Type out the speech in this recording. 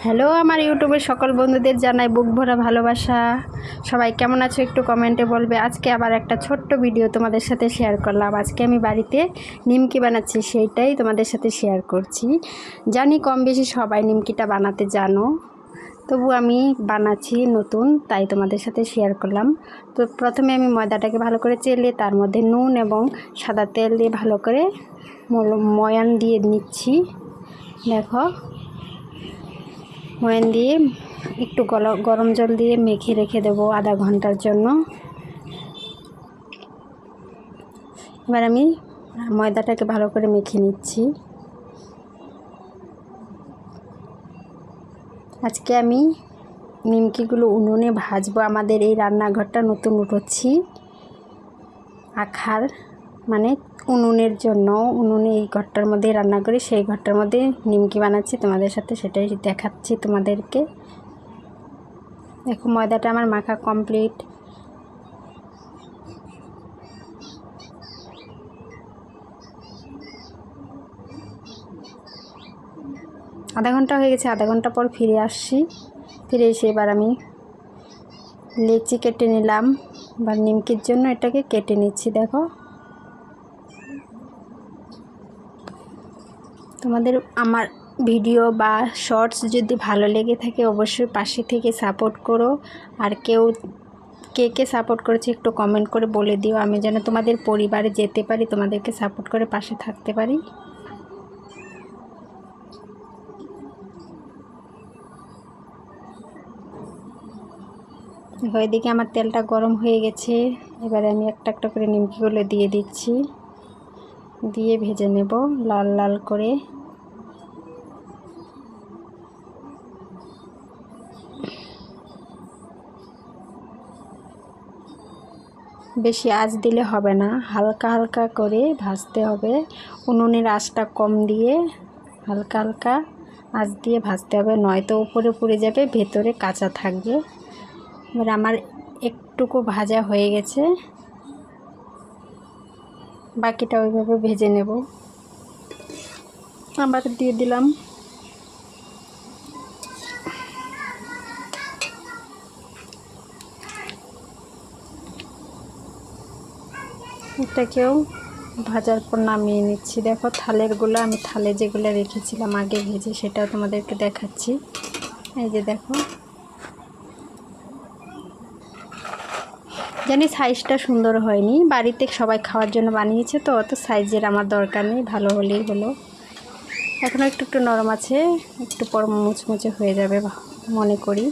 Hello, আমার ইউটিউবের সকল বন্ধুদের জানাই বুক ভরা ভালোবাসা। সবাই কেমন আছো একটু কমেন্টে বলবে। আজকে আবার একটা ছোট্ট ভিডিও তোমাদের সাথে শেয়ার করলাম। আজকে আমি বাড়িতে নিমকি বানাচ্ছি, সেইটাই তোমাদের সাথে শেয়ার করছি। জানি কম বেশি সবাই নিমকিটা বানাতে জানো, তবু আমি বানাচ্ছি নতুন, তাই তোমাদের সাথে শেয়ার করলাম। তো প্রথমে আমি ময়দাটাকে ভালো করে চেলে তার মধ্যে নুন এবং সাদা তেল দিয়ে ভালো করে ময়ান দিয়ে নিচ্ছি। দেখো, ময়ান দিয়ে একটু গরম জল দিয়ে মেখে রেখে দেবো আধা ঘন্টার জন্য। এবার আমি ময়দাটাকে ভালো করে মেখে নিচ্ছি। আজকে আমি নিমকিগুলো উনুনে ভাজবো। আমাদের এই রান্নাঘরটা নতুন উঠোচ্ছি, আখার মানে উনুনের জন্য। উনুনে এই ঘরটার মধ্যে রান্না করি, সেই ঘরটার মধ্যে নিমকি বানাচ্ছি, তোমাদের সাথে সেটাই দেখাচ্ছি তোমাদেরকে। দেখো, ময়দাটা আমার মাখা কমপ্লিট। আধা ঘন্টা হয়ে গেছে, আধা ঘন্টা পর ফিরে আসছি। ফিরে এসে এবার আমি লেচি কেটে নিলাম। এবার নিমকির জন্য এটাকে কেটে নিচ্ছি। দেখো, তোমাদের আমার ভিডিও বা শর্টস যদি ভালো লেগে থাকে অবশ্যই পাশে থেকে সাপোর্ট করো। আর কে কে সাপোর্ট করেছে একটু কমেন্ট করে বলে দিও, আমি যেন তোমাদের পরিবারে যেতে পারি, তোমাদেরকে সাপোর্ট করে পাশে থাকতে পারি। এদিকে আমার তেলটা গরম হয়ে গেছে। এবারে আমি একটা একটা করে নিমকিগুলো দিয়ে দিচ্ছি, দিয়ে ভেজে নেব লাল লাল করে। বেশি আঁচ দিলে হবে না, হালকা হালকা করে ভাজতে হবে। উনুনের আঁচটা কম দিয়ে হালকা হালকা আঁচ দিয়ে ভাজতে হবে, নয়তো উপরে পুড়ে যাবে, ভেতরে কাঁচা থাকবে। এবার আমার একটুকু ভাজা হয়ে গেছে, বাকিটা ওইভাবে ভেজে নেব। আবার দিয়ে দিলাম। এটাকেও ভাজার পর নামিয়ে নিচ্ছি। দেখো, থালেরগুলো আমি থালে যেগুলো রেখেছিলাম আগে ভেজে, সেটাও তোমাদেরকে দেখাচ্ছি। এই যে দেখো, জানি সাইজটা সুন্দর হয়নি, বাড়িতে সবাই খাওয়ার জন্য বানিয়েছে, তো অত সাইজের আমার দরকার নেই, ভালো হলেই হলো। এখনও একটু একটু নরম আছে, একটু পর মুচমুচে হয়ে যাবে মনে করি।